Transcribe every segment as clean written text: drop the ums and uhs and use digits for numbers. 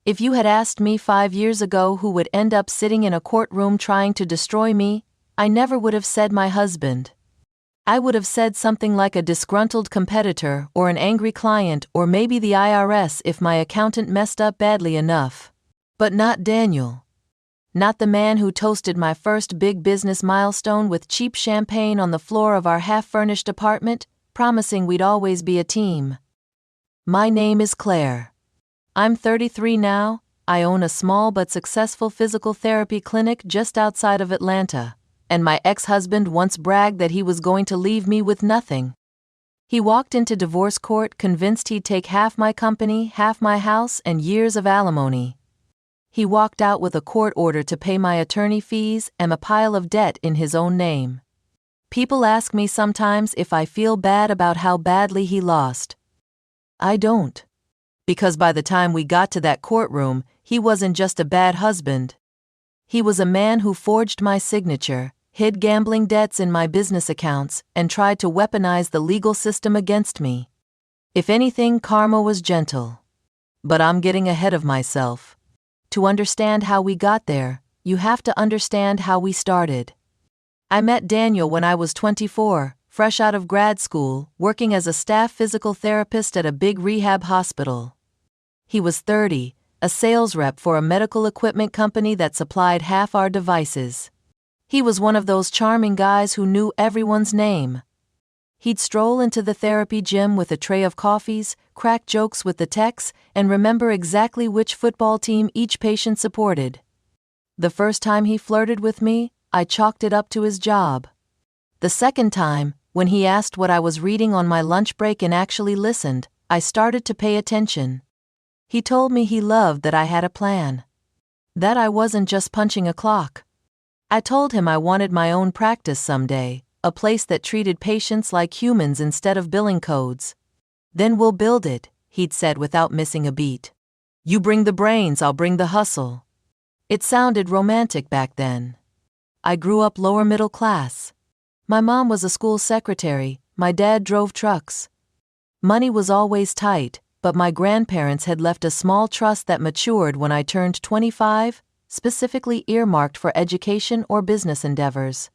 If you had asked me 5 years ago who would end up sitting in a courtroom trying to destroy me, I never would have said my husband. I would have said something like a disgruntled competitor or an angry client or maybe the IRS if my accountant messed up badly enough. But not Daniel. Not the man who toasted my first big business milestone with cheap champagne on the floor of our half-furnished apartment, promising we'd always be a team. My name is Claire. I'm 33 now. I own a small but successful physical therapy clinic just outside of Atlanta, and my ex-husband once bragged that he was going to leave me with nothing. He walked into divorce court convinced he'd take half my company, half my house, and years of alimony. He walked out with a court order to pay my attorney fees and a pile of debt in his own name. People ask me sometimes if I feel bad about how badly he lost. I don't. Because by the time we got to that courtroom, he wasn't just a bad husband. He was a man who forged my signature, hid gambling debts in my business accounts, and tried to weaponize the legal system against me. If anything, karma was gentle. But I'm getting ahead of myself. To understand how we got there, you have to understand how we started. I met Daniel when I was 24, fresh out of grad school, working as a staff physical therapist at a big rehab hospital. He was 30, a sales rep for a medical equipment company that supplied half our devices. He was one of those charming guys who knew everyone's name. He'd stroll into the therapy gym with a tray of coffees, crack jokes with the techs, and remember exactly which football team each patient supported. The first time he flirted with me, I chalked it up to his job. The second time, when he asked what I was reading on my lunch break and actually listened, I started to pay attention. He told me he loved that I had a plan. That I wasn't just punching a clock. I told him I wanted my own practice someday, a place that treated patients like humans instead of billing codes. Then we'll build it, he'd said without missing a beat. You bring the brains, I'll bring the hustle. It sounded romantic back then. I grew up lower middle class. My mom was a school secretary, my dad drove trucks. Money was always tight, but my grandparents had left a small trust that matured when I turned 25, specifically earmarked for education or business endeavors.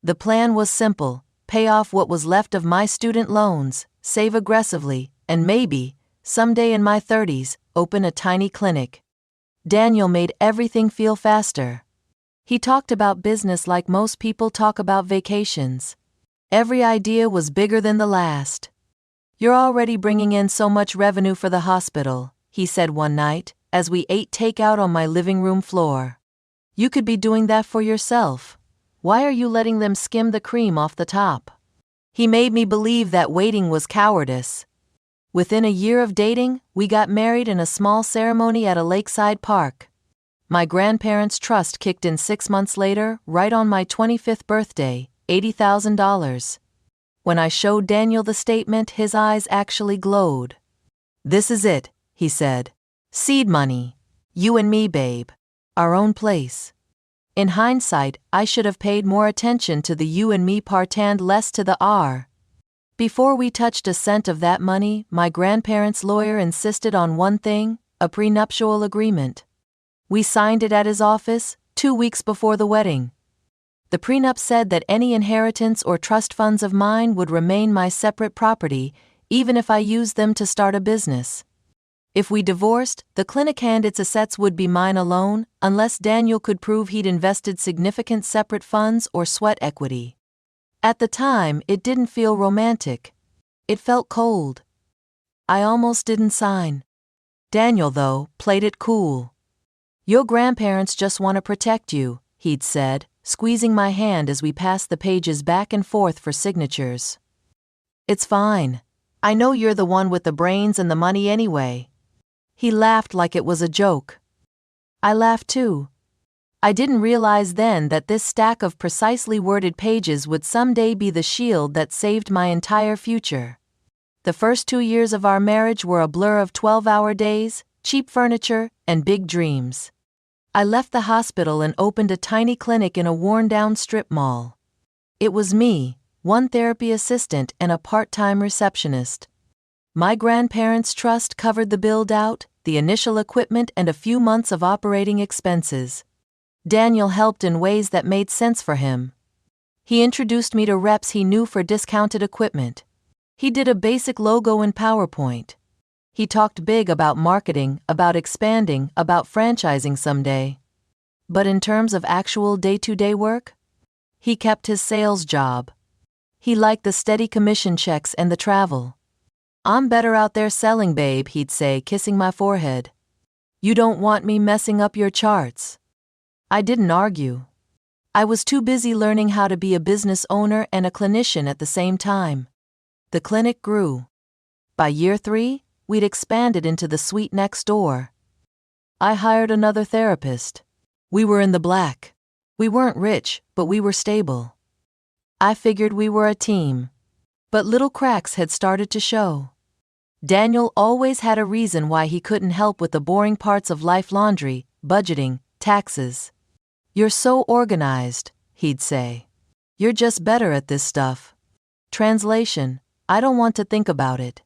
The plan was simple: pay off what was left of my student loans, save aggressively, and maybe, someday in my 30s, open a tiny clinic. Daniel made everything feel faster. He talked about business like most people talk about vacations. Every idea was bigger than the last. You're already bringing in so much revenue for the hospital, he said one night, as we ate takeout on my living room floor. You could be doing that for yourself. Why are you letting them skim the cream off the top? He made me believe that waiting was cowardice. Within a year of dating, we got married in a small ceremony at a lakeside park. My grandparents' trust kicked in 6 months later, right on my 25th birthday, $80,000. When I showed Daniel the statement, his eyes actually glowed. This is it, he said. Seed money. You and me, babe. Our own place. In hindsight, I should have paid more attention to the you and me part and less to the R. Before we touched a cent of that money, my grandparents' lawyer insisted on one thing: a prenuptial agreement. We signed it at his office, 2 weeks before the wedding. The prenup said that any inheritance or trust funds of mine would remain my separate property, even if I used them to start a business. If we divorced, the clinic and its assets would be mine alone, unless Daniel could prove he'd invested significant separate funds or sweat equity. At the time, it didn't feel romantic. It felt cold. I almost didn't sign. Daniel, though, played it cool. Your grandparents just want to protect you, he'd said, squeezing my hand as we passed the pages back and forth for signatures. It's fine. I know you're the one with the brains and the money anyway. He laughed like it was a joke. I laughed too. I didn't realize then that this stack of precisely worded pages would someday be the shield that saved my entire future. The first 2 years of our marriage were a blur of 12-hour days, cheap furniture, and big dreams. I left the hospital and opened a tiny clinic in a worn-down strip mall. It was me, one therapy assistant and a part-time receptionist. My grandparents' trust covered the build-out, the initial equipment, and a few months of operating expenses. Daniel helped in ways that made sense for him. He introduced me to reps he knew for discounted equipment. He did a basic logo in PowerPoint. He talked big about marketing, about expanding, about franchising someday. But in terms of actual day-to-day work, he kept his sales job. He liked the steady commission checks and the travel. "I'm better out there selling, babe," he'd say, kissing my forehead. "You don't want me messing up your charts." I didn't argue. I was too busy learning how to be a business owner and a clinician at the same time. The clinic grew. By year 3, we'd expanded into the suite next door. I hired another therapist. We were in the black. We weren't rich, but we were stable. I figured we were a team. But little cracks had started to show. Daniel always had a reason why he couldn't help with the boring parts of life: laundry, budgeting, taxes. "You're so organized," he'd say. "You're just better at this stuff." Translation: I don't want to think about it.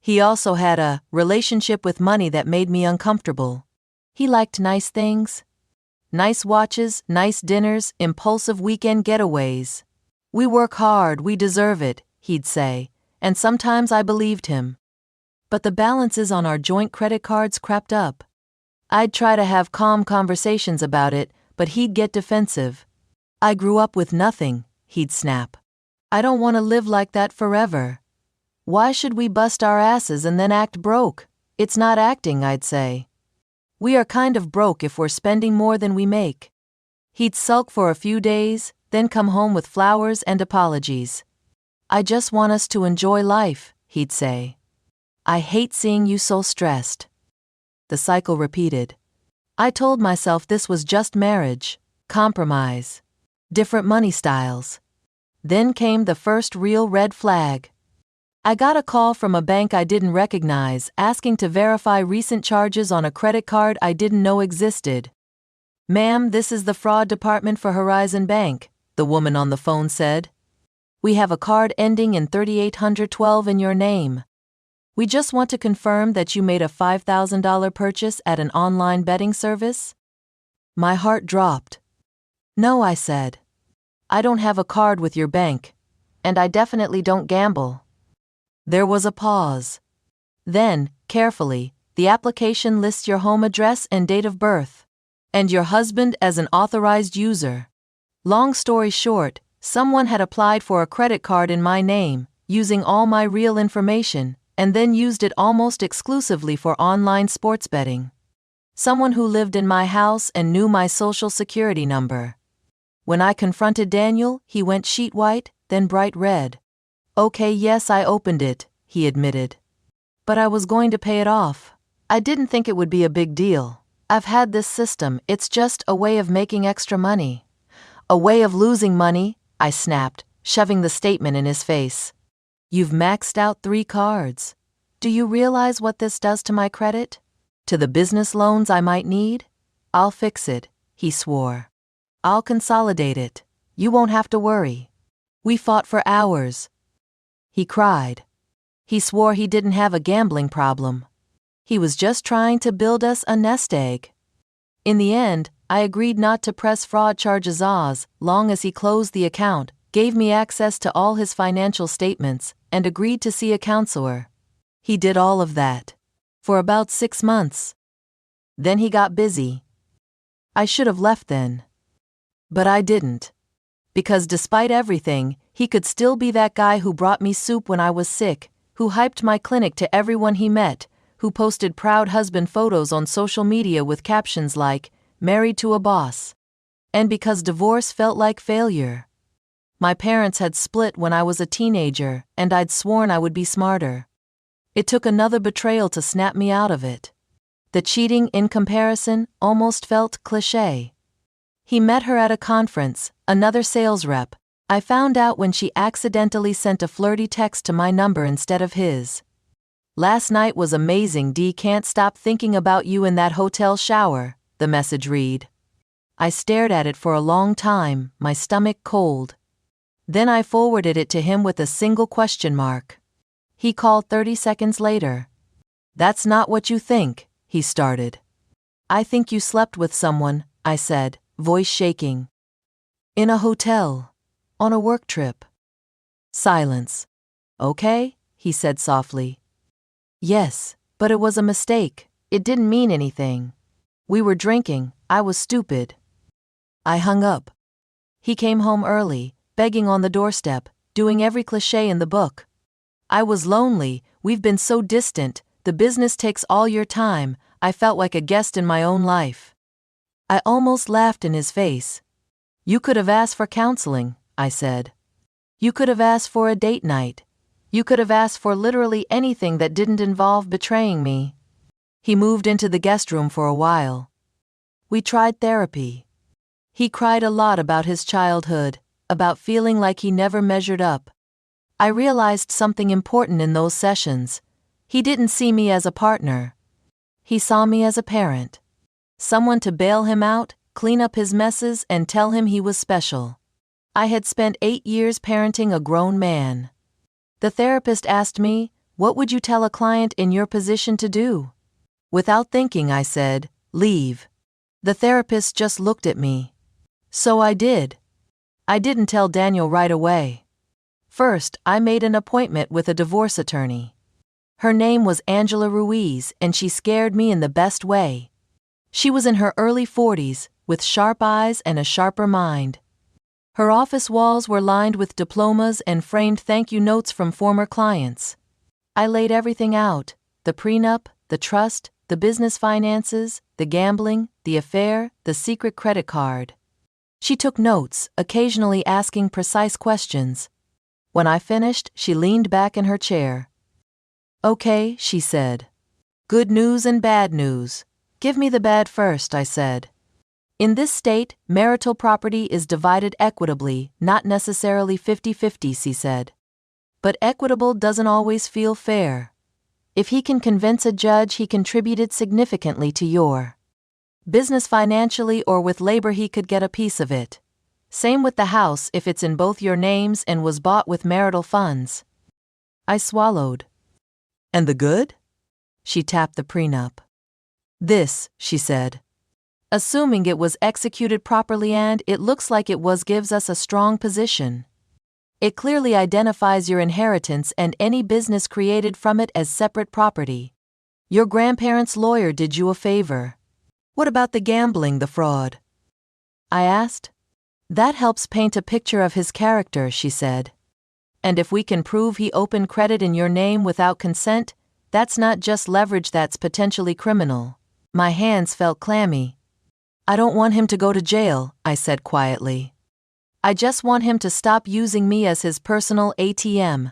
He also had a relationship with money that made me uncomfortable. He liked nice things. Nice watches, nice dinners, impulsive weekend getaways. "We work hard, we deserve it," he'd say, and sometimes I believed him. But the balances on our joint credit cards crept up. I'd try to have calm conversations about it, but he'd get defensive. "I grew up with nothing," he'd snap. "I don't want to live like that forever. Why should we bust our asses and then act broke?" "It's not acting," I'd say. "We are kind of broke if we're spending more than we make." He'd sulk for a few days, then come home with flowers and apologies. "I just want us to enjoy life," he'd say. "I hate seeing you so stressed." The cycle repeated. I told myself this was just marriage, compromise, different money styles. Then came the first real red flag. I got a call from a bank I didn't recognize, asking to verify recent charges on a credit card I didn't know existed. "Ma'am, this is the fraud department for Horizon Bank," the woman on the phone said. "We have a card ending in 3812 in your name. We just want to confirm that you made a $5,000 purchase at an online betting service." My heart dropped. "No," I said. "I don't have a card with your bank. And I definitely don't gamble." There was a pause. Then, carefully, "The application lists your home address and date of birth. And your husband as an authorized user." Long story short, someone had applied for a credit card in my name, using all my real information, and then used it almost exclusively for online sports betting. Someone who lived in my house and knew my social security number. When I confronted Daniel, he went sheet white, then bright red. "Okay, yes, I opened it," he admitted. "But I was going to pay it off. I didn't think it would be a big deal. I've had this system, it's just a way of making extra money." "A way of losing money," I snapped, shoving the statement in his face. "You've maxed out 3 cards. Do you realize what this does to my credit? To the business loans I might need?" "I'll fix it," he swore. "I'll consolidate it. You won't have to worry." We fought for hours. He cried. He swore he didn't have a gambling problem. He was just trying to build us a nest egg. In the end, I agreed not to press fraud charges as long as he closed the account, gave me access to all his financial statements, and agreed to see a counselor. He did all of that. For about 6 months. Then he got busy. I should have left then. But I didn't. Because despite everything, he could still be that guy who brought me soup when I was sick, who hyped my clinic to everyone he met, who posted proud husband photos on social media with captions like, "Married to a boss." And because divorce felt like failure. My parents had split when I was a teenager, and I'd sworn I would be smarter. It took another betrayal to snap me out of it. The cheating, in comparison, almost felt cliché. He met her at a conference, another sales rep. I found out when she accidentally sent a flirty text to my number instead of his. "Last night was amazing. D can't stop thinking about you in that hotel shower," the message read. I stared at it for a long time, my stomach cold. Then I forwarded it to him with a single question mark. He called 30 seconds later. "That's not what you think," he started. I think you slept with someone, I said, voice shaking. In a hotel. On a work trip. Silence. Okay, he said softly. Yes, but it was a mistake. It didn't mean anything. We were drinking, I was stupid. I hung up. He came home early, begging on the doorstep, doing every cliché in the book. I was lonely, we've been so distant, the business takes all your time, I felt like a guest in my own life. I almost laughed in his face. You could have asked for counseling, I said. You could have asked for a date night. You could have asked for literally anything that didn't involve betraying me. He moved into the guest room for a while. We tried therapy. He cried a lot about his childhood, about feeling like he never measured up. I realized something important in those sessions. He didn't see me as a partner. He saw me as a parent. Someone to bail him out, clean up his messes, and tell him he was special. I had spent 8 years parenting a grown man. The therapist asked me, "What would you tell a client in your position to do?" Without thinking, I said, "Leave." The therapist just looked at me. So I did. I didn't tell Daniel right away. First, I made an appointment with a divorce attorney. Her name was Angela Ruiz, and she scared me in the best way. She was in her early 40s, with sharp eyes and a sharper mind. Her office walls were lined with diplomas and framed thank you notes from former clients. I laid everything out: the prenup, the trust, the business finances, the gambling, the affair, the secret credit card. She took notes, occasionally asking precise questions. When I finished, she leaned back in her chair. "Okay," she said. "Good news and bad news. Give me the bad first," I said. "In this state, marital property is divided equitably, not necessarily 50-50, she said. But equitable doesn't always feel fair. If he can convince a judge he contributed significantly to your business financially or with labor, he could get a piece of it. Same with the house if it's in both your names and was bought with marital funds." I swallowed. "And the good?" She tapped the prenup. "This," she said. "Assuming it was executed properly and it looks like it was, gives us a strong position. It clearly identifies your inheritance and any business created from it as separate property. Your grandparents' lawyer did you a favor. What about the gambling, the fraud?" I asked. "That helps paint a picture of his character," she said. "And if we can prove he opened credit in your name without consent, that's not just leverage, that's potentially criminal." My hands felt clammy. "I don't want him to go to jail," I said quietly. "I just want him to stop using me as his personal ATM.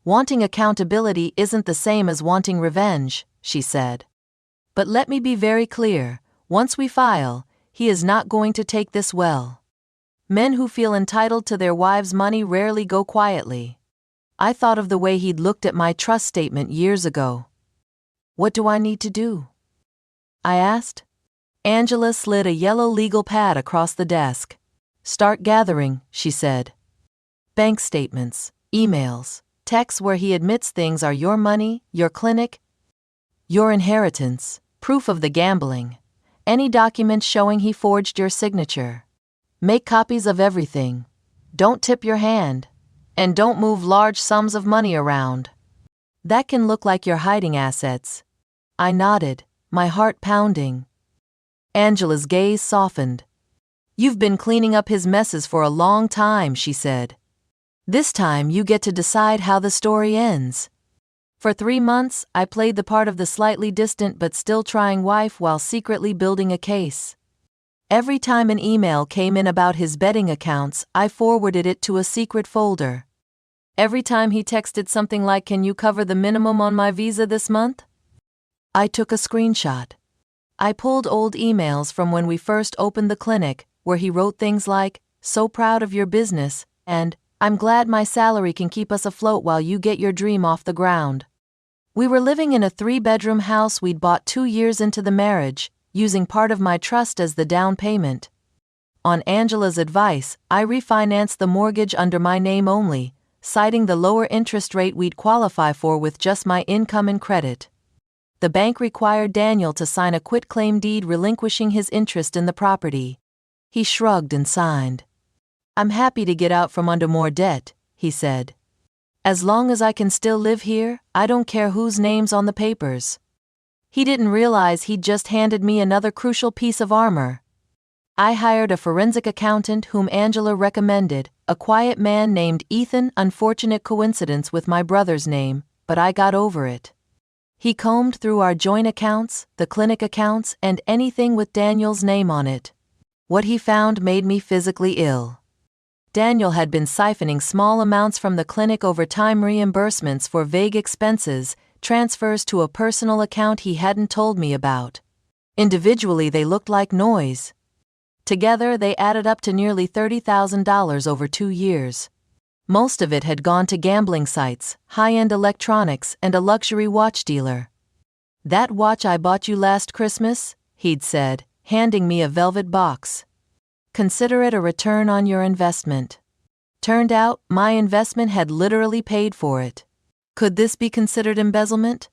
Wanting accountability isn't the same as wanting revenge," she said. "But let me be very clear, once we file, he is not going to take this well. Men who feel entitled to their wives' money rarely go quietly." I thought of the way he'd looked at my trust statement years ago. "What do I need to do?" I asked. Angela slid a yellow legal pad across the desk. "Start gathering," she said. "Bank statements, emails, texts where he admits things are your money, your clinic, your inheritance, proof of the gambling, any documents showing he forged your signature. Make copies of everything. Don't tip your hand. And don't move large sums of money around. That can look like you're hiding assets." I nodded, my heart pounding. Angela's gaze softened. "You've been cleaning up his messes for a long time," she said. "This time you get to decide how the story ends." For 3 months, I played the part of the slightly distant but still trying wife while secretly building a case. Every time an email came in about his betting accounts, I forwarded it to a secret folder. Every time he texted something like, "Can you cover the minimum on my visa this month?" I took a screenshot. I pulled old emails from when we first opened the clinic, where he wrote things like, "So proud of your business," and "I'm glad my salary can keep us afloat while you get your dream off the ground." We were living in a 3-bedroom house we'd bought 2 years into the marriage, using part of my trust as the down payment. On Angela's advice, I refinanced the mortgage under my name only, citing the lower interest rate we'd qualify for with just my income and credit. The bank required Daniel to sign a quitclaim deed relinquishing his interest in the property. He shrugged and signed. "I'm happy to get out from under more debt," he said. "As long as I can still live here, I don't care whose name's on the papers." He didn't realize he'd just handed me another crucial piece of armor. I hired a forensic accountant whom Angela recommended, a quiet man named Ethan. Unfortunate coincidence with my brother's name, but I got over it. He combed through our joint accounts, the clinic accounts, and anything with Daniel's name on it. What he found made me physically ill. Daniel had been siphoning small amounts from the clinic over time, reimbursements for vague expenses, transfers to a personal account he hadn't told me about. Individually they looked like noise. Together they added up to nearly $30,000 over 2 years. Most of it had gone to gambling sites, high-end electronics, and a luxury watch dealer. "That watch I bought you last Christmas," he'd said, handing me a velvet box. "Consider it a return on your investment." Turned out, my investment had literally paid for it. Could this be considered embezzlement?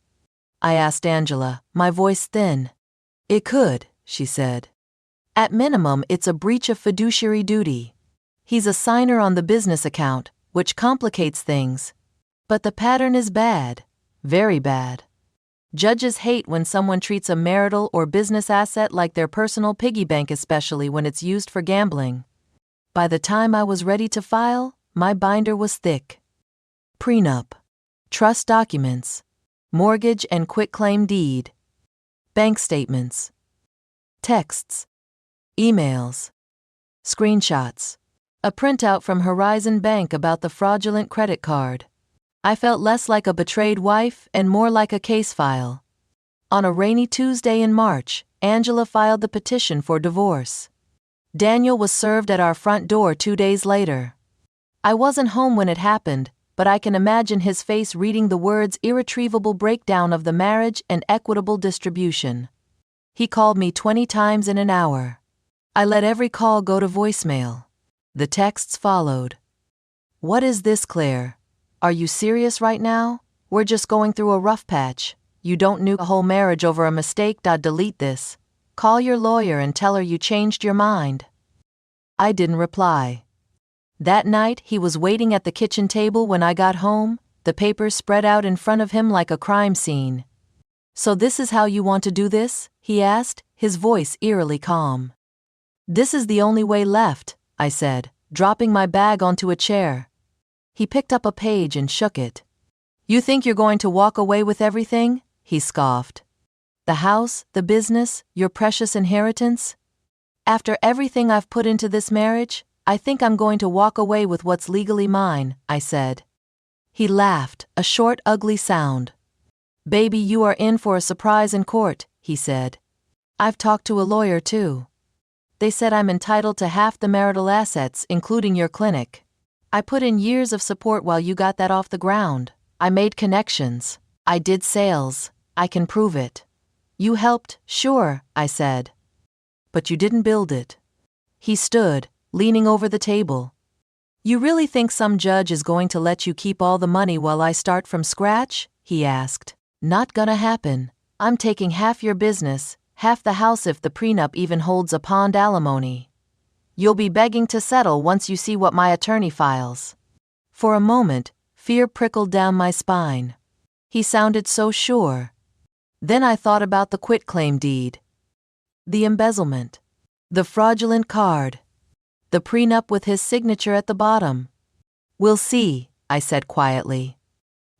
I asked Angela, my voice thin. "It could," she said. "At minimum, it's a breach of fiduciary duty. He's a signer on the business account, which complicates things. But the pattern is bad. Very bad. Judges hate when someone treats a marital or business asset like their personal piggy bank, especially when it's used for gambling." By the time I was ready to file, my binder was thick. Prenup. Trust documents. Mortgage and quitclaim deed. Bank statements. Texts. Emails. Screenshots. A printout from Horizon Bank about the fraudulent credit card. I felt less like a betrayed wife and more like a case file. On a rainy Tuesday in March, Angela filed the petition for divorce. Daniel was served at our front door 2 days later. I wasn't home when it happened, but I can imagine his face reading the words "irretrievable breakdown of the marriage and equitable distribution." He called me 20 times in an hour. I let every call go to voicemail. The texts followed. "What is this, Claire? Are you serious right now? We're just going through a rough patch. You don't nuke a whole marriage over a mistake. Delete this. Call your lawyer and tell her you changed your mind." I didn't reply. That night, he was waiting at the kitchen table when I got home, the papers spread out in front of him like a crime scene. "So this is how you want to do this?" he asked, his voice eerily calm. "This is the only way left," I said, dropping my bag onto a chair. He picked up a page and shook it. "You think you're going to walk away with everything?" he scoffed. "The house, the business, your precious inheritance? After everything I've put into this marriage, I think I'm going to walk away with what's legally mine," I said. He laughed, a short, ugly sound. "Baby, you are in for a surprise in court," he said. "I've talked to a lawyer too. They said I'm entitled to half the marital assets, including your clinic. I put in years of support while you got that off the ground. I made connections. I did sales. I can prove it." "You helped, sure," I said. "But you didn't build it." He stood, leaning over the table. "You really think some judge is going to let you keep all the money while I start from scratch?" he asked. "Not gonna happen. I'm taking half your business, half the house if the prenup even holds a pond alimony. You'll be begging to settle once you see what my attorney files." For a moment, fear prickled down my spine. He sounded so sure. Then I thought about the quitclaim deed. The embezzlement. The fraudulent card. The prenup with his signature at the bottom. "We'll see," I said quietly.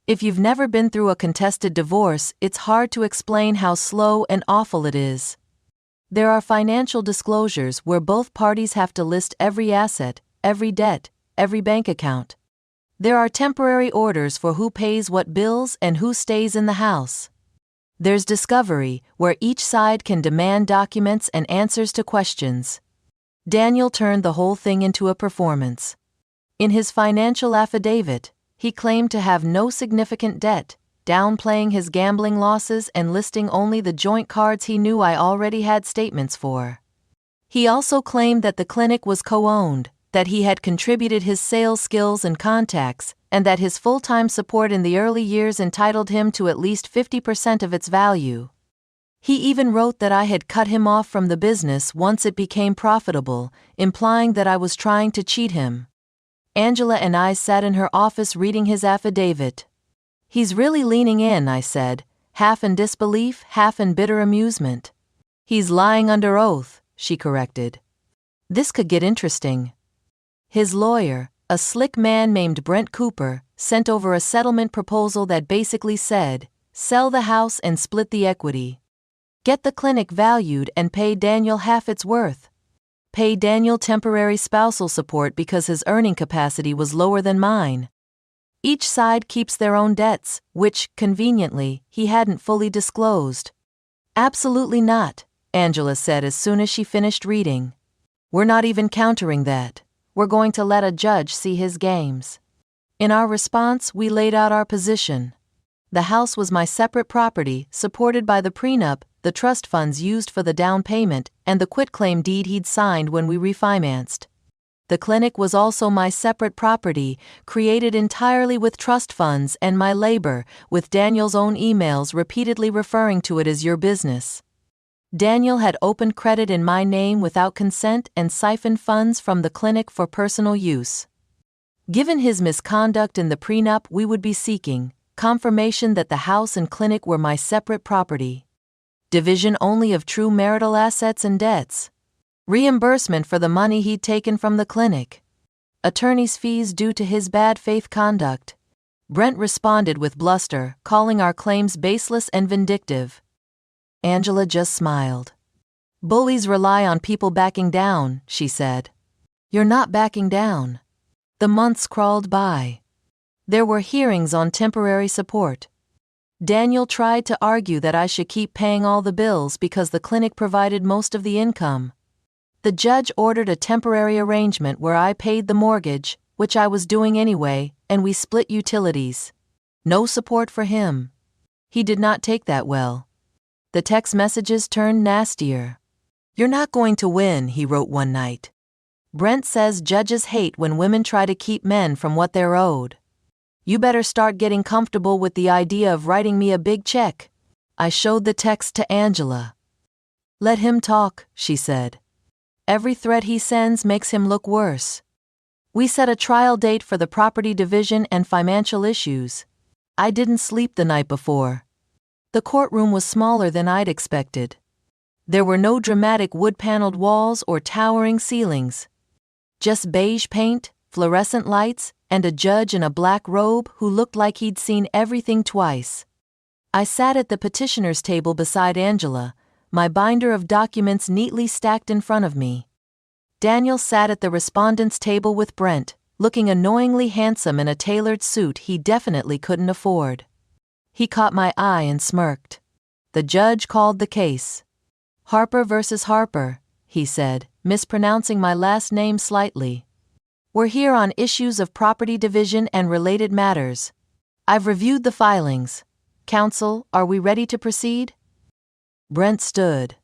If you've never been through a contested divorce, it's hard to explain how slow and awful it is. There are financial disclosures where both parties have to list every asset, every debt, every bank account. There are temporary orders for who pays what bills and who stays in the house. There's discovery, where each side can demand documents and answers to questions. Daniel turned the whole thing into a performance. In his financial affidavit, he claimed to have no significant debt, downplaying his gambling losses and listing only the joint cards he knew I already had statements for. He also claimed that the clinic was co-owned, that he had contributed his sales skills and contacts, and that his full-time support in the early years entitled him to at least 50% of its value. He even wrote that I had cut him off from the business once it became profitable, implying that I was trying to cheat him. Angela and I sat in her office reading his affidavit. "He's really leaning in," I said, half in disbelief, half in bitter amusement. "He's lying under oath," she corrected. This could get interesting. His lawyer, a slick man named Brent Cooper, sent over a settlement proposal that basically said, "Sell the house and split the equity. Get the clinic valued and pay Daniel half its worth. Pay Daniel temporary spousal support because his earning capacity was lower than mine. Each side keeps their own debts, which, conveniently, he hadn't fully disclosed." "Absolutely not," Angela said as soon as she finished reading. "We're not even countering that. We're going to let a judge see his games." In our response, we laid out our position. The house was my separate property, supported by the prenup, the trust funds used for the down payment, and the quitclaim deed he'd signed when we refinanced. The clinic was also my separate property, created entirely with trust funds and my labor, with Daniel's own emails repeatedly referring to it as your business. Daniel had opened credit in my name without consent and siphoned funds from the clinic for personal use. Given his misconduct in the prenup, we would be seeking confirmation that the house and clinic were my separate property, division only of true marital assets and debts, reimbursement for the money he'd taken from the clinic, attorney's fees due to his bad faith conduct. Brent responded with bluster, calling our claims baseless and vindictive. Angela just smiled. "Bullies rely on people backing down," she said. "You're not backing down." The months crawled by. There were hearings on temporary support. Daniel tried to argue that I should keep paying all the bills because the clinic provided most of the income. The judge ordered a temporary arrangement where I paid the mortgage, which I was doing anyway, and we split utilities. No support for him. He did not take that well. The text messages turned nastier. "You're not going to win," he wrote one night. "Brent says judges hate when women try to keep men from what they're owed. You better start getting comfortable with the idea of writing me a big check." I showed the text to Angela. "Let him talk," she said. "Every threat he sends makes him look worse." We set a trial date for the property division and financial issues. I didn't sleep the night before. The courtroom was smaller than I'd expected. There were no dramatic wood-paneled walls or towering ceilings. Just beige paint, fluorescent lights, and a judge in a black robe who looked like he'd seen everything twice. I sat at the petitioner's table beside Angela, my binder of documents neatly stacked in front of me. Daniel sat at the respondent's table with Brent, looking annoyingly handsome in a tailored suit he definitely couldn't afford. He caught my eye and smirked. The judge called the case. "Harper versus Harper," he said, mispronouncing my last name slightly. "We're here on issues of property division and related matters. I've reviewed the filings. Counsel, are we ready to proceed?" Brent stood.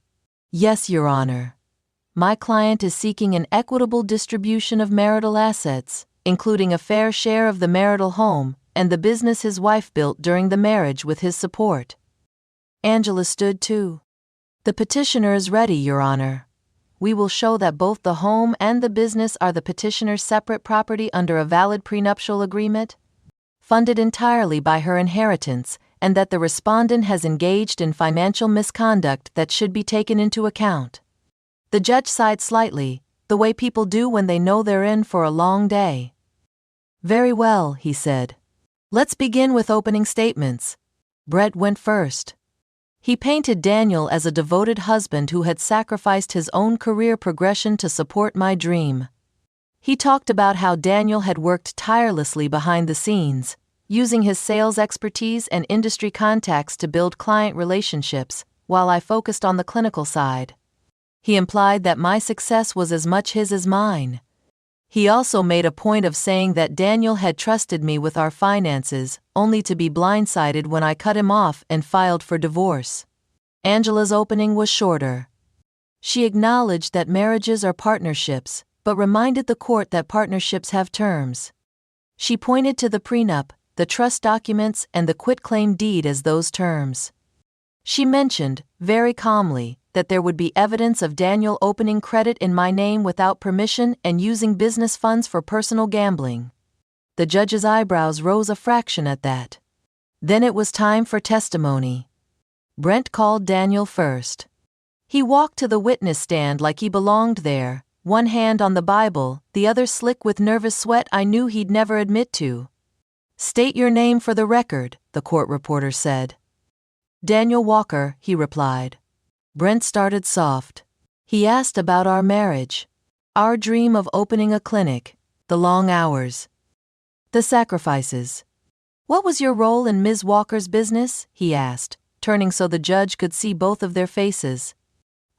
"Yes, Your Honor. My client is seeking an equitable distribution of marital assets, including a fair share of the marital home and the business his wife built during the marriage with his support." Angela stood too. "The petitioner is ready, Your Honor. We will show that both the home and the business are the petitioner's separate property under a valid prenuptial agreement, funded entirely by her inheritance, and that the respondent has engaged in financial misconduct that should be taken into account." The judge sighed slightly, the way people do when they know they're in for a long day. "Very well," he said. "Let's begin with opening statements." Brett went first. He painted Daniel as a devoted husband who had sacrificed his own career progression to support my dream. He talked about how Daniel had worked tirelessly behind the scenes, using his sales expertise and industry contacts to build client relationships, while I focused on the clinical side. He implied that my success was as much his as mine. He also made a point of saying that Daniel had trusted me with our finances, only to be blindsided when I cut him off and filed for divorce. Angela's opening was shorter. She acknowledged that marriages are partnerships, but reminded the court that partnerships have terms. She pointed to the prenup, the trust documents, and the quitclaim deed as those terms. She mentioned, very calmly, that there would be evidence of Daniel opening credit in my name without permission and using business funds for personal gambling. The judge's eyebrows rose a fraction at that. Then it was time for testimony. Brent called Daniel first. He walked to the witness stand like he belonged there, one hand on the Bible, the other slick with nervous sweat I knew he'd never admit to. "State your name for the record," the court reporter said. "Daniel Walker," he replied. Brent started soft. He asked about our marriage, our dream of opening a clinic, the long hours, the sacrifices. "What was your role in Ms. Walker's business?" he asked, turning so the judge could see both of their faces.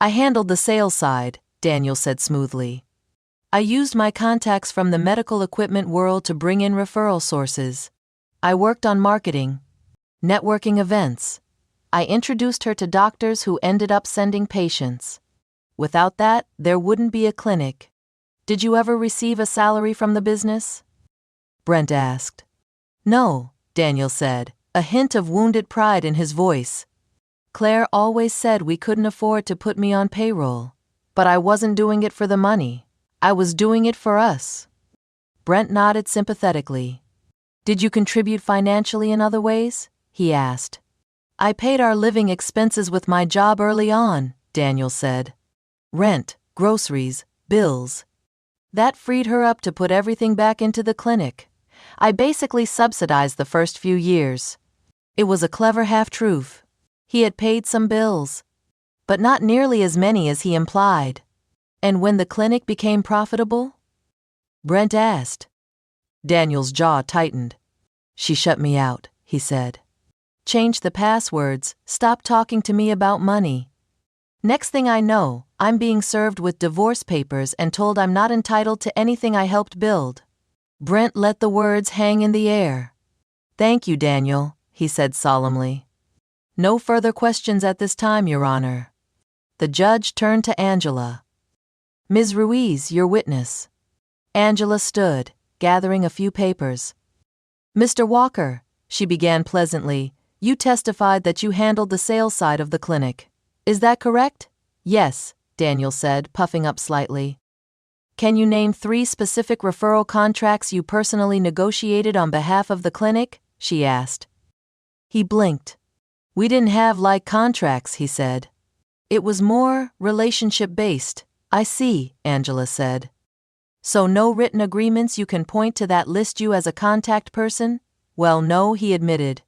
"I handled the sales side," Daniel said smoothly. "I used my contacts from the medical equipment world to bring in referral sources. I worked on marketing, networking events. I introduced her to doctors who ended up sending patients. Without that, there wouldn't be a clinic." "Did you ever receive a salary from the business?" Brent asked. "No," Daniel said, a hint of wounded pride in his voice. "Claire always said we couldn't afford to put me on payroll. But I wasn't doing it for the money. I was doing it for us." Brent nodded sympathetically. "Did you contribute financially in other ways?" he asked. "I paid our living expenses with my job early on," Daniel said. "Rent, groceries, bills. That freed her up to put everything back into the clinic. I basically subsidized the first few years." It was a clever half-truth. He had paid some bills, but not nearly as many as he implied. "And when the clinic became profitable?" Brent asked. Daniel's jaw tightened. "She shut me out," he said. "Changed the passwords, stopped talking to me about money. Next thing I know, I'm being served with divorce papers and told I'm not entitled to anything I helped build." Brent let the words hang in the air. "Thank you, Daniel," he said solemnly. "No further questions at this time, Your Honor." The judge turned to Angela. "Ms. Ruiz, your witness." Angela stood, gathering a few papers. "Mr. Walker," she began pleasantly, "you testified that you handled the sales side of the clinic. Is that correct?" "Yes," Daniel said, puffing up slightly. "Can you name 3 specific referral contracts you personally negotiated on behalf of the clinic?" she asked. He blinked. "We didn't have like contracts," he said. "It was more relationship-based." "I see," Angela said. "So no written agreements you can point to that list you as a contact person?" "Well, no," he admitted.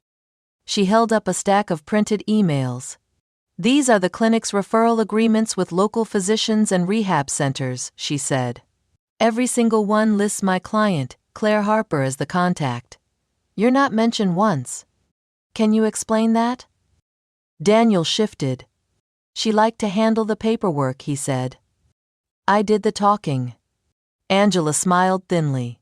She held up a stack of printed emails. "These are the clinic's referral agreements with local physicians and rehab centers," she said. "Every single one lists my client, Claire Harper, as the contact. You're not mentioned once. Can you explain that?" Daniel shifted. "She liked to handle the paperwork," he said. "I did the talking." Angela smiled thinly.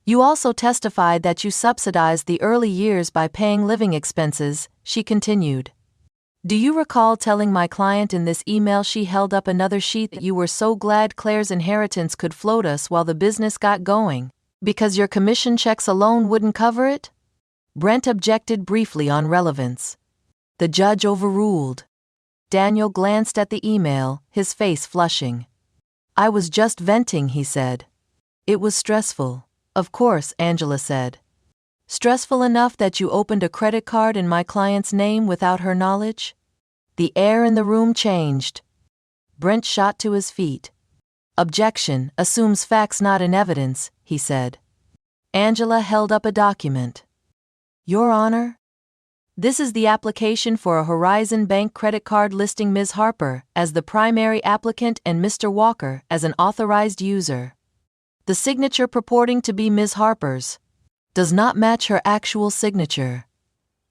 "You also testified that you subsidized the early years by paying living expenses," she continued. "Do you recall telling my client in this email," she held up another sheet, "that you were so glad Claire's inheritance could float us while the business got going, because your commission checks alone wouldn't cover it?" Brent objected briefly on relevance. The judge overruled. Daniel glanced at the email, his face flushing. "I was just venting," he said. "It was stressful." "Of course," Angela said. "Stressful enough that you opened a credit card in my client's name without her knowledge?" The air in the room changed. Brent shot to his feet. "Objection assumes facts not in evidence," he said. Angela held up a document. "Your Honor, this is the application for a Horizon Bank credit card listing Ms. Harper as the primary applicant and Mr. Walker as an authorized user. The signature purporting to be Ms. Harper's does not match her actual signature.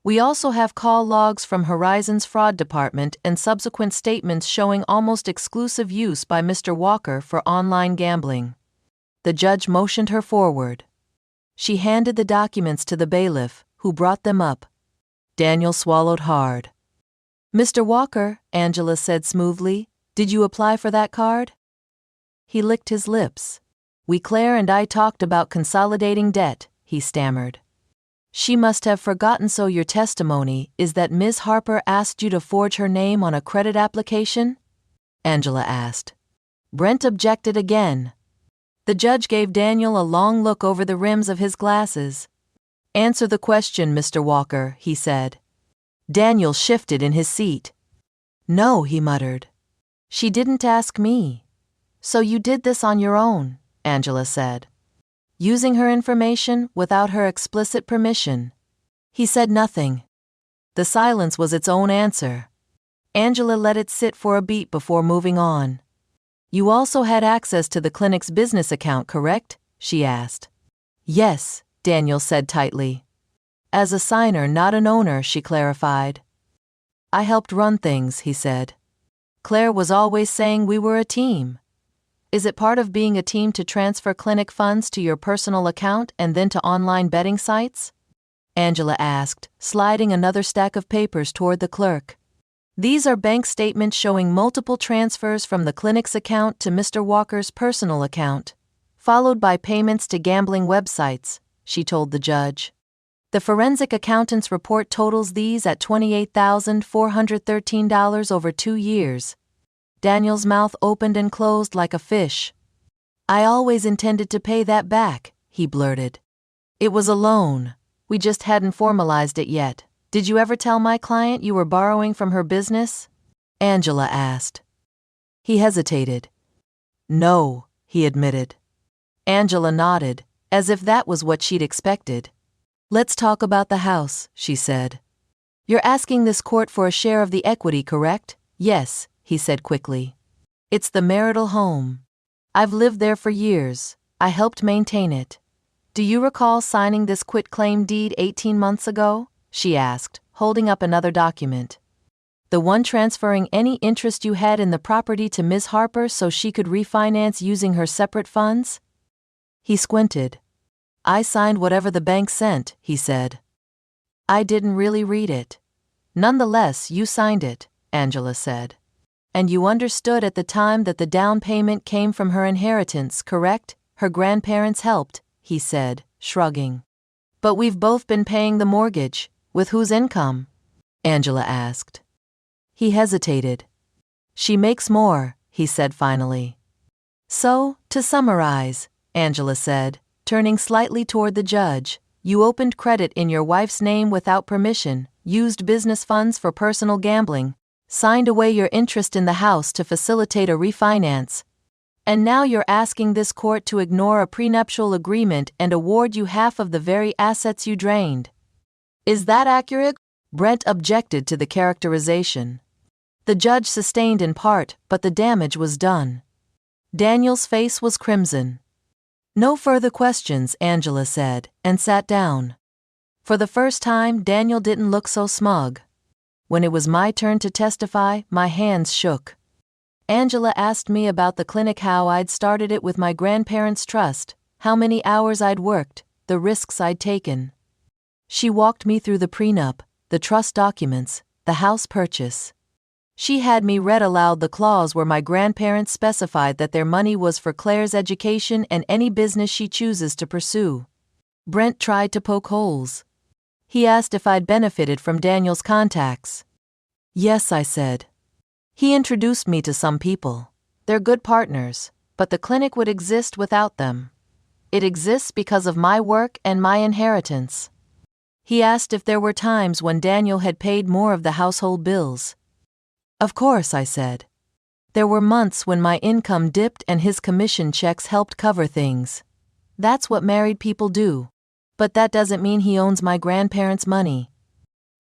We also have call logs from Horizon's fraud department and subsequent statements showing almost exclusive use by Mr. Walker for online gambling." The judge motioned her forward. She handed the documents to the bailiff, who brought them up. Daniel swallowed hard. "Mr. Walker," Angela said smoothly, "did you apply for that card?" He licked his lips. Claire and I talked about consolidating debt, he stammered. She must have forgotten. So your testimony is that Ms. Harper asked you to forge her name on a credit application? Angela asked. Brent objected again. The judge gave Daniel a long look over the rims of his glasses. Answer the question, Mr. Walker, he said. Daniel shifted in his seat. No, he muttered. She didn't ask me. So you did this on your own, Angela said. Using her information without her explicit permission. He said nothing. The silence was its own answer. Angela let it sit for a beat before moving on. You also had access to the clinic's business account, correct? She asked. Yes, Daniel said tightly. As a signer, not an owner, she clarified. I helped run things, he said. Claire was always saying we were a team. Is it part of being a team to transfer clinic funds to your personal account and then to online betting sites? Angela asked, sliding another stack of papers toward the clerk. These are bank statements showing multiple transfers from the clinic's account to Mr. Walker's personal account, followed by payments to gambling websites, she told the judge. The forensic accountant's report totals these at $28,413 over 2 years. Daniel's mouth opened and closed like a fish. I always intended to pay that back, he blurted. It was a loan. We just hadn't formalized it yet. Did you ever tell my client you were borrowing from her business? Angela asked. He hesitated. No, he admitted. Angela nodded, as if that was what she'd expected. Let's talk about the house, she said. You're asking this court for a share of the equity, correct? Yes, he said quickly. It's the marital home. I've lived there for years. I helped maintain it. Do you recall signing this quitclaim deed 18 months ago? She asked, holding up another document. The one transferring any interest you had in the property to Ms. Harper so she could refinance using her separate funds? He squinted. I signed whatever the bank sent, he said. I didn't really read it. Nonetheless, you signed it, Angela said. And you understood at the time that the down payment came from her inheritance, correct? Her grandparents helped, he said, shrugging. But we've both been paying the mortgage. With whose income? Angela asked. He hesitated. She makes more, he said finally. So, to summarize, Angela said, turning slightly toward the judge, you opened credit in your wife's name without permission, used business funds for personal gambling, signed away your interest in the house to facilitate a refinance, and now you're asking this court to ignore a prenuptial agreement and award you half of the very assets you drained. Is that accurate? Brent objected to the characterization. The judge sustained in part, but the damage was done. Daniel's face was crimson. No further questions, Angela said, and sat down. For the first time, Daniel didn't look so smug. When it was my turn to testify, my hands shook. Angela asked me about the clinic, how I'd started it with my grandparents' trust, how many hours I'd worked, the risks I'd taken. She walked me through the prenup, the trust documents, the house purchase. She had me read aloud the clause where my grandparents specified that their money was for Claire's education and any business she chooses to pursue. Brent tried to poke holes. He asked if I'd benefited from Daniel's contacts. Yes, I said. He introduced me to some people. They're good partners, but the clinic would exist without them. It exists because of my work and my inheritance. He asked if there were times when Daniel had paid more of the household bills. Of course, I said. There were months when my income dipped and his commission checks helped cover things. That's what married people do. But that doesn't mean he owns my grandparents' money.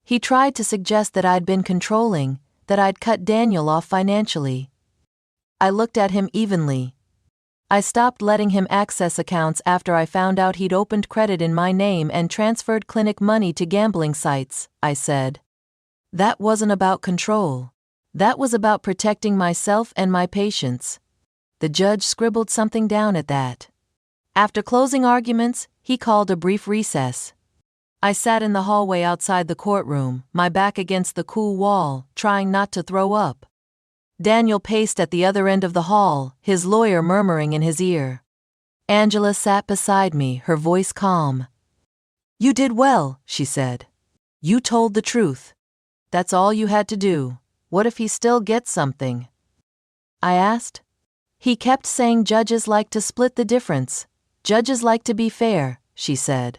He tried to suggest that I'd been controlling, that I'd cut Daniel off financially. I looked at him evenly. I stopped letting him access accounts after I found out he'd opened credit in my name and transferred clinic money to gambling sites, I said. That wasn't about control. That was about protecting myself and my patients. The judge scribbled something down at that. After closing arguments, he called a brief recess. I sat in the hallway outside the courtroom, my back against the cool wall, trying not to throw up. Daniel paced at the other end of the hall, his lawyer murmuring in his ear. Angela sat beside me, her voice calm. "You did well," she said. "You told the truth. That's all you had to do. What if he still gets something?" I asked. "He kept saying judges like to split the difference. Judges like to be fair," she said.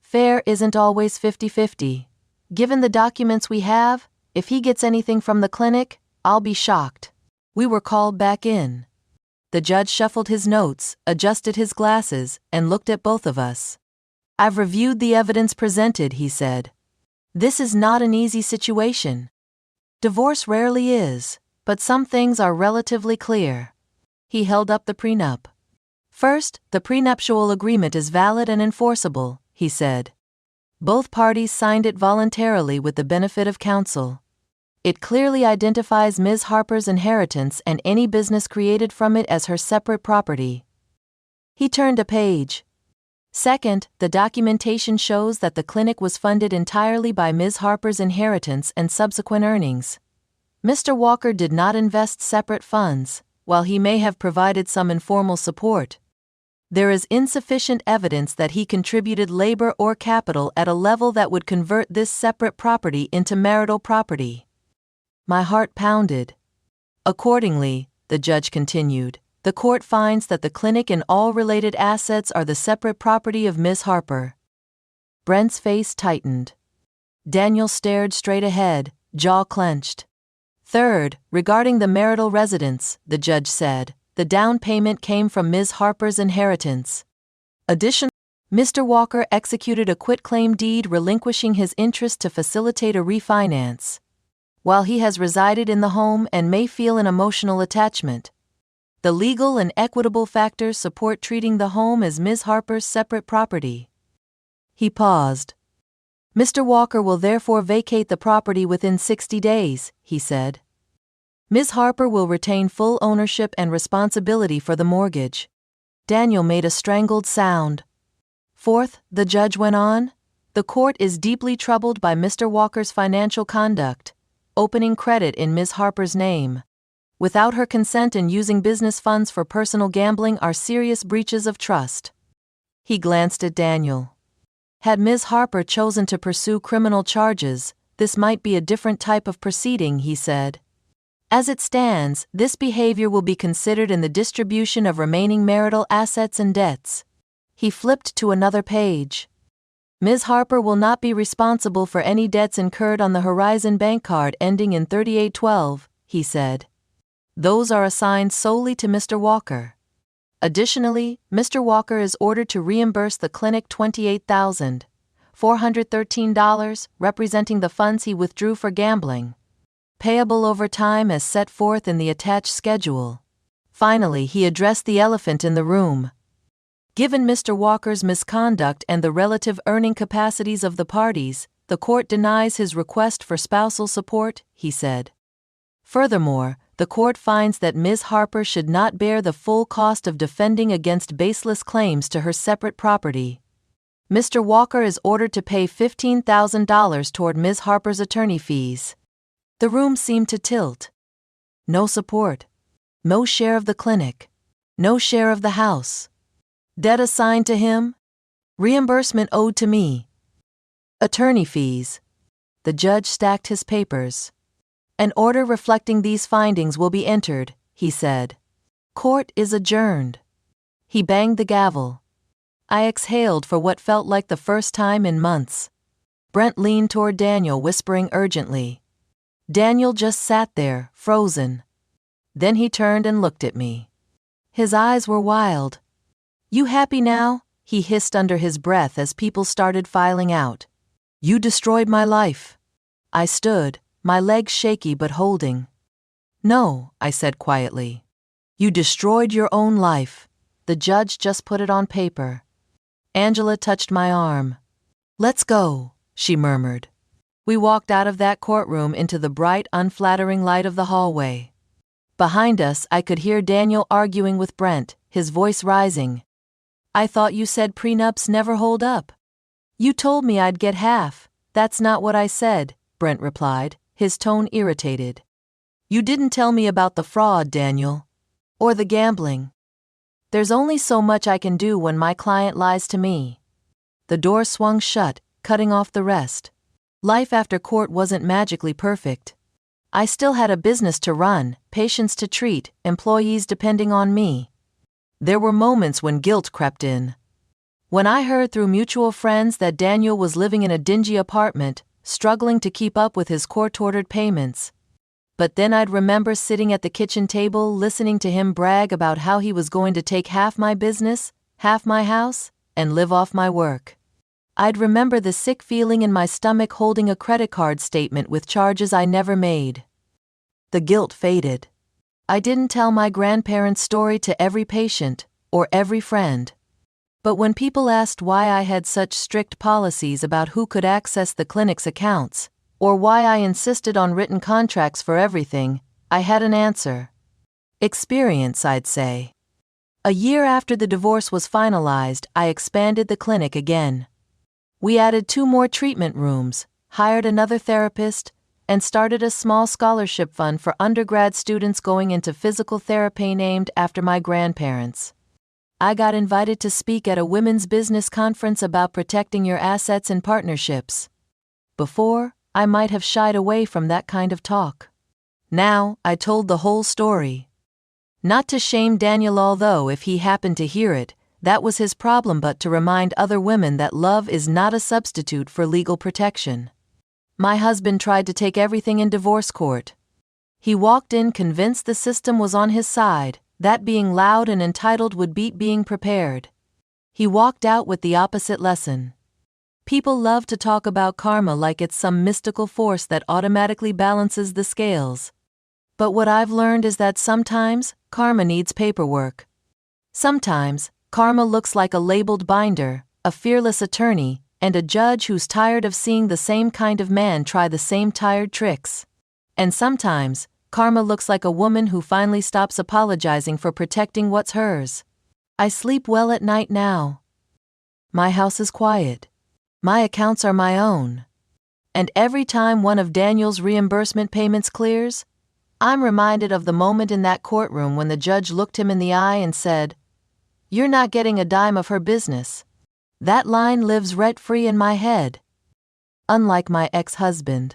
"Fair isn't always 50-50. Given the documents we have, if he gets anything from the clinic, I'll be shocked." We were called back in. The judge shuffled his notes, adjusted his glasses, and looked at both of us. "I've reviewed the evidence presented," he said. "This is not an easy situation. Divorce rarely is, but some things are relatively clear." He held up the prenup. "First, the prenuptial agreement is valid and enforceable," he said. "Both parties signed it voluntarily with the benefit of counsel. It clearly identifies Ms. Harper's inheritance and any business created from it as her separate property." He turned a page. "Second, the documentation shows that the clinic was funded entirely by Ms. Harper's inheritance and subsequent earnings. Mr. Walker did not invest separate funds, while he may have provided some informal support. There is insufficient evidence that he contributed labor or capital at a level that would convert this separate property into marital property." My heart pounded. "Accordingly," the judge continued, "the court finds that the clinic and all related assets are the separate property of Ms. Harper." Brent's face tightened. Daniel stared straight ahead, jaw clenched. "Third, regarding the marital residence," the judge said, "the down payment came from Ms. Harper's inheritance. Additionally, Mr. Walker executed a quitclaim deed relinquishing his interest to facilitate a refinance. While he has resided in the home and may feel an emotional attachment, the legal and equitable factors support treating the home as Ms. Harper's separate property." He paused. "Mr. Walker will therefore vacate the property within 60 days, he said. Ms. Harper will retain full ownership and responsibility for the mortgage." Daniel made a strangled sound. "Fourth," the judge went on, "the court is deeply troubled by Mr. Walker's financial conduct, opening credit in Ms. Harper's name without her consent and using business funds for personal gambling are serious breaches of trust." He glanced at Daniel. "Had Ms. Harper chosen to pursue criminal charges, this might be a different type of proceeding," he said. "As it stands, this behavior will be considered in the distribution of remaining marital assets and debts." He flipped to another page. "Ms. Harper will not be responsible for any debts incurred on the Horizon Bank card ending in 3812, he said. Those are assigned solely to Mr. Walker. Additionally, Mr. Walker is ordered to reimburse the clinic $28,413, representing the funds he withdrew for gambling, payable over time as set forth in the attached schedule." Finally, he addressed the elephant in the room. "Given Mr. Walker's misconduct and the relative earning capacities of the parties, the court denies his request for spousal support," he said. "Furthermore, the court finds that Ms. Harper should not bear the full cost of defending against baseless claims to her separate property. Mr. Walker is ordered to pay $15,000 toward Ms. Harper's attorney fees." The room seemed to tilt. No support. No share of the clinic. No share of the house. Debt assigned to him. Reimbursement owed to me. Attorney fees. The judge stacked his papers. "An order reflecting these findings will be entered," he said. "Court is adjourned." He banged the gavel. I exhaled for what felt like the first time in months. Brent leaned toward Daniel, whispering urgently. Daniel just sat there, frozen. Then he turned and looked at me. His eyes were wild. "You happy now?" he hissed under his breath as people started filing out. "You destroyed my life." I stood, my legs shaky but holding. "No," I said quietly. "You destroyed your own life. The judge just put it on paper." Angela touched my arm. "Let's go," she murmured. We walked out of that courtroom into the bright, unflattering light of the hallway. Behind us, I could hear Daniel arguing with Brent, his voice rising. "I thought you said prenups never hold up." "You told me I'd get half." "That's not what I said," Brent replied, his tone irritated. You didn't tell me about the fraud, Daniel. Or the gambling. There's only so much I can do when my client lies to me. The door swung shut, cutting off the rest. Life after court wasn't magically perfect. I still had a business to run, patients to treat, employees depending on me. There were moments when guilt crept in. When I heard through mutual friends that Daniel was living in a dingy apartment, struggling to keep up with his court-ordered payments. But then I'd remember sitting at the kitchen table listening to him brag about how he was going to take half my business, half my house, and live off my work. I'd remember the sick feeling in my stomach holding a credit card statement with charges I never made. The guilt faded. I didn't tell my grandparents' story to every patient, or every friend. But when people asked why I had such strict policies about who could access the clinic's accounts, or why I insisted on written contracts for everything, I had an answer. Experience, I'd say. A year after the divorce was finalized, I expanded the clinic again. We added 2 more treatment rooms, hired another therapist, and started a small scholarship fund for undergrad students going into physical therapy named after my grandparents. I got invited to speak at a women's business conference about protecting your assets and partnerships. Before, I might have shied away from that kind of talk. Now, I told the whole story. Not to shame Daniel, although if he happened to hear it, that was his problem, but to remind other women that love is not a substitute for legal protection. My husband tried to take everything in divorce court. He walked in convinced the system was on his side, that being loud and entitled would beat being prepared. He walked out with the opposite lesson. People love to talk about karma like it's some mystical force that automatically balances the scales. But what I've learned is that sometimes, karma needs paperwork. Sometimes, karma looks like a labeled binder, a fearless attorney, and a judge who's tired of seeing the same kind of man try the same tired tricks. And sometimes, karma looks like a woman who finally stops apologizing for protecting what's hers. I sleep well at night now. My house is quiet. My accounts are my own. And every time one of Daniel's reimbursement payments clears, I'm reminded of the moment in that courtroom when the judge looked him in the eye and said, "You're not getting a dime of her business." That line lives rent-free in my head. Unlike my ex-husband.